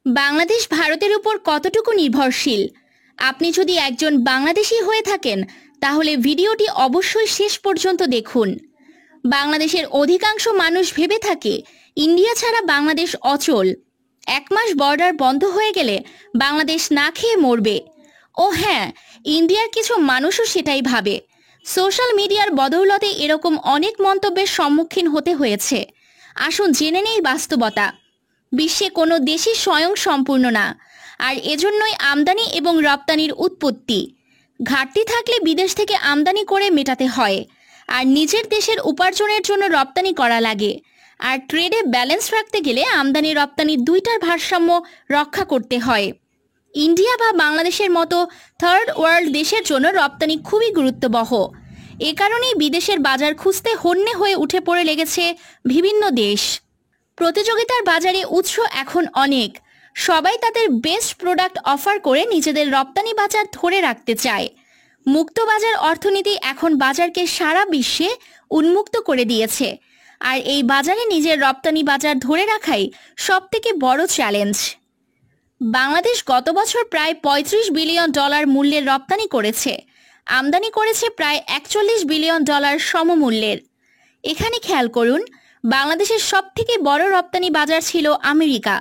বাংলাদেশ ভারতের উপর কতটুকু নির্ভরশীল? আপনি যদি একজন বাংলাদেশী হয়ে থাকেন তাহলে ভিডিওটি অবশ্যই শেষ পর্যন্ত দেখুন। বাংলাদেশের অধিকাংশ মানুষ ভেবে থাকে ইন্ডিয়া ছাড়া বাংলাদেশ অচল। 1 মাস বর্ডার বন্ধ হয়ে গেলে বাংলাদেশ না খেয়ে মরবে। ও হ্যাঁ, ইন্ডিয়ার কিছু মানুষও সেটাই ভাবে। সোশ্যাল মিডিয়ার বদৌলতে এরকম অনেক মন্তব্যের সম্মুখীন হতে হয়েছে। আসুন জেনে নেই বাস্তবতা। বিশ্বে কোনো দেশই স্বয়ং সম্পূর্ণ না, আর এজন্যই আমদানি এবং রপ্তানির উৎপত্তি। ঘাটতি থাকলে বিদেশ থেকে আমদানি করে মেটাতে হয়, আর নিজের দেশের উপার্জনের জন্য রপ্তানি করা লাগে। আর ট্রেডে ব্যালেন্স রাখতে গেলে আমদানি রপ্তানি দুইটার ভারসাম্য রক্ষা করতে হয়। ইন্ডিয়া বা বাংলাদেশের মতো থার্ড ওয়ার্ল্ড দেশের জন্য রপ্তানি খুবই গুরুত্ববহ। এ কারণেই বিদেশের বাজার খুঁজতে হন্যে হয়ে উঠে পড়ে লেগেছে বিভিন্ন দেশ। প্রতিযোগিতার বাজারে উৎস এখন অনেক। সবাই তাদের বেস্ট প্রোডাক্ট অফার করে নিজেদের রপ্তানি বাজার ধরে রাখতে চায়। মুক্ত বাজার অর্থনীতি এখন বাজারকে সারা বিশ্বে উন্মুক্ত করে দিয়েছে, আর এই বাজারে নিজের রপ্তানি বাজার ধরে রাখাই সবথেকে বড় চ্যালেঞ্জ। বাংলাদেশ গত বছর প্রায় $35 বিলিয়ন মূল্যের রপ্তানি করেছে, আমদানি করেছে প্রায় $41 বিলিয়ন সমমূল্যের। এখানে খেয়াল করুন, বাংলাদেশের সবথেকে বড় রপ্তানি বাজার ছিল আমেরিকা।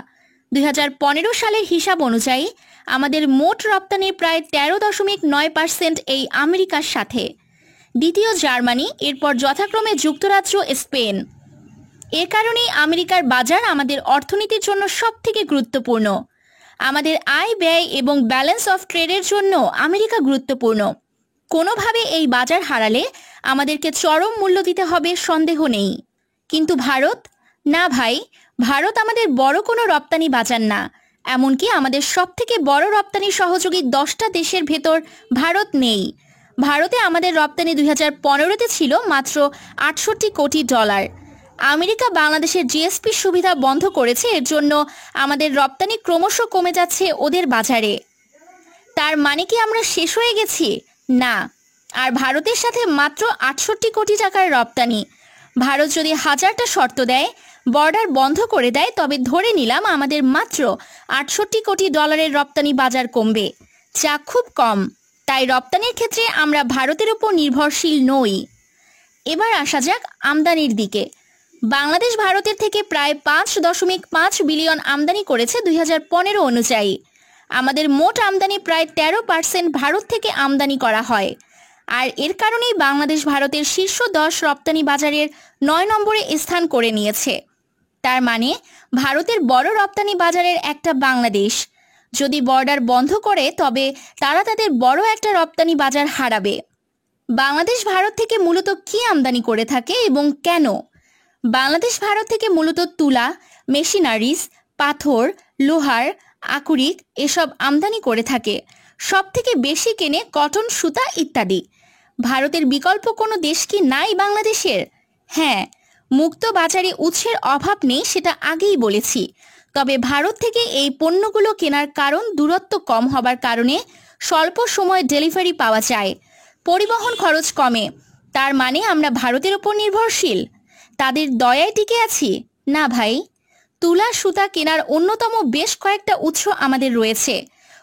2015 সালের হিসাব অনুযায়ী আমাদের মোট রপ্তানির প্রায় 13.9% এই আমেরিকার সাথে। দ্বিতীয় জার্মানি, এরপর যথাক্রমে যুক্তরাজ্য, স্পেন। এ কারণেই আমেরিকার বাজার আমাদের অর্থনীতির জন্য সবথেকে গুরুত্বপূর্ণ। আমাদের আয় ব্যয় এবং ব্যালেন্স অফ ট্রেডের জন্য আমেরিকা গুরুত্বপূর্ণ। কোনোভাবে এই বাজার হারালে আমাদেরকে চরম মূল্য দিতে হবে, সন্দেহ নেই। কিন্তু ভারত? না ভাই, ভারত আমাদের বড় কোনো রপ্তানি বাজার না। এমনকি আমাদের সবথেকে বড় রপ্তানি সহযোগী 10টা দেশের ভেতর ভারত নেই। ভারতে আমাদের রপ্তানি 2015-তে ছিল মাত্র $68 কোটি। আমেরিকা বাংলাদেশের জিএসপি সুবিধা বন্ধ করেছে, এর জন্য আমাদের রপ্তানি ক্রমশ কমে যাচ্ছে ওদের বাজারে। তার মানে কি আমরা শেষ হয়ে গেছি? না। আর ভারতের সাথে মাত্র $68 কোটি রপ্তানি। ভারত যদি 1000টা শর্ত দেয়, বর্ডার বন্ধ করে দেয়, তবে ধরে নিলাম আমাদের মাত্র $68 কোটি রপ্তানি বাজার কমবে, যা খুব কম। তাই রপ্তানির ক্ষেত্রে আমরা ভারতের উপর নির্ভরশীল নই। এবার আসা যাক আমদানির দিকে। বাংলাদেশ ভারতের থেকে প্রায় $5.5 বিলিয়ন আমদানি করেছে 2015 অনুযায়ী। আমাদের মোট আমদানি প্রায় 13% ভারত থেকে আমদানি করা হয়। আর এর কারণেই বাংলাদেশ ভারতের শীর্ষ 10 রপ্তানি বাজারের 9 নম্বরে স্থান করে নিয়েছে। তার মানে ভারতের বড় রপ্তানি বাজারের একটা বাংলাদেশ যদি বর্ডার বন্ধ করে, তবে তারা তাদের বড় একটা রপ্তানি বাজার হারাবে। বাংলাদেশ ভারত থেকে মূলত কি আমদানি করে থাকে এবং কেন? বাংলাদেশ ভারত থেকে মূলত তুলা, মেশিনারিজ, পাথর, লোহার, আকরিক এসব আমদানি করে থাকে। সবথেকে বেশি কেনে কটন, সুতা ইত্যাদি। ভারতের বিকল্প কোনো দেশ কি নাই বাংলাদেশের? হ্যাঁ, মুক্ত বাজারে উৎসের অভাব নেই, সেটা আগেই বলেছি। তবে ভারত থেকে এই পণ্যগুলো কেনার কারণ দূরত্ব কম হবার কারণে স্বল্প সময় ডেলিভারি পাওয়া যায়, পরিবহন খরচ কমে। তার মানে আমরা ভারতের উপর নির্ভরশীল, তাদের দয়ায় টিকে আছি? না ভাই। তুলা, সুতা কেনার অন্যতম বেশ কয়েকটা উৎস আমাদের রয়েছে।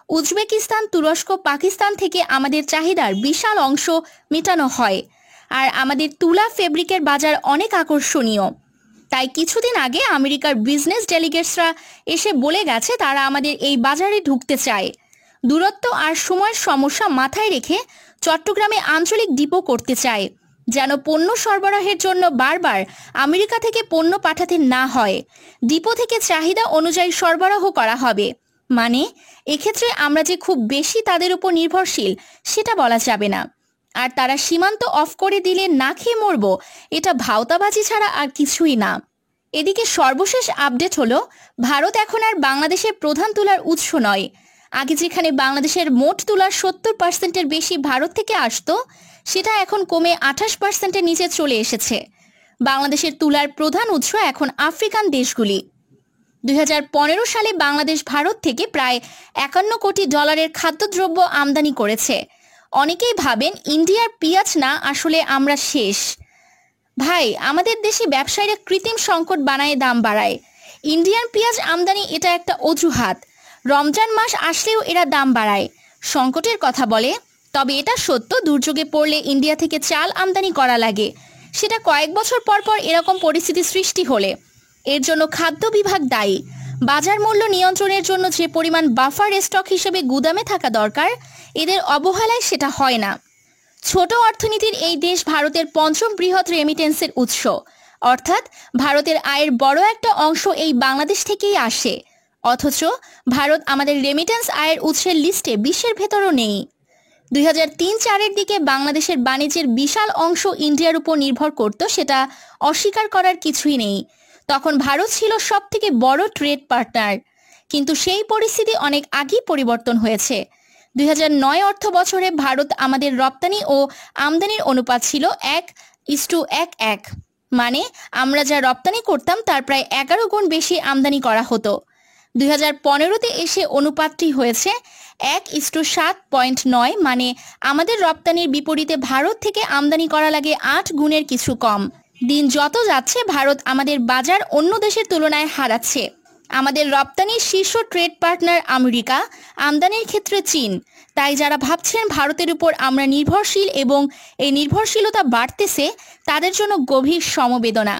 উজবেকিস্তান, তুরস্ক, পাকিস্তান থেকে আমাদের চাহিদার বিশাল অংশ মেটানো হয়। আর আমাদের তুলা ফেব্রিকের বাজার অনেক আকর্ষণীয়। তাই কিছুদিন আগে আমেরিকার বিজনেস ডেলিগেটসরা এসে বলে গেছে তারা আমাদের এই বাজারে ঢুকতে চায়। দূরত্ব আর সময়ের সমস্যা মাথায় রেখে চট্টগ্রামে আঞ্চলিক ডিপো করতে চায়, যেন পণ্য সরবরাহের জন্য বারবার আমেরিকা থেকে পণ্য পাঠাতে না হয়। ডিপো থেকে চাহিদা অনুযায়ী সরবরাহ করা হবে। মানে এক্ষেত্রে আমরা যে খুব বেশি তাদের উপর নির্ভরশীল সেটা বলা যাবে না। আর তারা সীমান্ত অফ করে দিলে না খেয়ে মরব, এটা ভাওতাবাজি ছাড়া আর কিছুই না। এদিকে সর্বশেষ আপডেট হলো, ভারত এখন আর বাংলাদেশের প্রধান তুলার উৎস নয়। আগে যেখানে বাংলাদেশের মোট তুলার 70%-এর বেশি ভারত থেকে আসতো, সেটা এখন কমে 28%-এর নিচে চলে এসেছে। বাংলাদেশের তুলার প্রধান উৎস এখন আফ্রিকান দেশগুলি। 2015 সালে বাংলাদেশ ভারত থেকে প্রায় $51 কোটি খাদ্যদ্রব্য আমদানি করেছে। অনেকেই ভাবেন ইন্ডিয়ার পেঁয়াজ না, আসলে আমরা শেষ। ভাই, আমাদের দেশে ব্যবসায়ীরা কৃত্রিম সংকট বানায় দাম বাড়ায়। ইন্ডিয়ান পেঁয়াজ আমদানি এটা একটা অজুহাত। রমজান মাস আসলেও এরা দাম বাড়ায়, সংকটের কথা বলে। তবে এটা সত্য, দুর্যোগে পড়লে ইন্ডিয়া থেকে চাল আমদানি করা লাগে, সেটা কয়েক বছর পর পর এরকম পরিস্থিতি সৃষ্টি হলে। এর জন্য খাদ্য বিভাগ দায়ী। বাজার মূল্য নিয়ন্ত্রণের জন্য যে পরিমাণ বাফার স্টক হিসেবে গুদামে থাকা দরকার, এদের অবহেলায় সেটা হয় না। ছোট অর্থনীতির এই দেশ ভারতের পঞ্চম বৃহৎ রেমিটেন্সের উৎস, অর্থাৎ ভারতের আয়ের বড় একটা অংশ এই বাংলাদেশ থেকেই আসে। অথচ ভারত আমাদের রেমিটেন্স আয়ের উৎসের লিস্টে বিশ্বের ভেতরও নেই। 2003-04-এর দিকে বাংলাদেশের বাণিজ্যের বিশাল অংশ ইন্ডিয়ার উপর নির্ভর করত, সেটা অস্বীকার করার কিছুই নেই। তখন ভারত ছিল সবথেকে বড় ট্রেড পার্টনার। কিন্তু সেই পরিস্থিতি অনেক আগেই পরিবর্তন হয়েছে। 2009 অর্থ বছরে ভারত আমাদের রপ্তানি ও আমদানির অনুপাত ছিল 1:1:1, মানে আমরা যা রপ্তানি করতাম তার প্রায় 11 গুণ বেশি আমদানি করা হতো। 2015-তে এসে অনুপাতটি হয়েছে 1:7.9, মানে আমাদের রপ্তানির বিপরীতে ভারত থেকে আমদানি করা লাগে 8 গুণের কিছু কম। দিন যত যাচ্ছে ভারত আমাদের বাজার অন্য দেশের তুলনায় হারাচ্ছে। আমাদের রপ্তানির শীর্ষ ট্রেড পার্টনার আমেরিকা, আমদানির ক্ষেত্রে চীন। তাই যারা ভাবছেন ভারতের উপর আমরা নির্ভরশীল এবং এই নির্ভরশীলতা বাড়তেছে, তাদের জন্য গভীর সমবেদনা।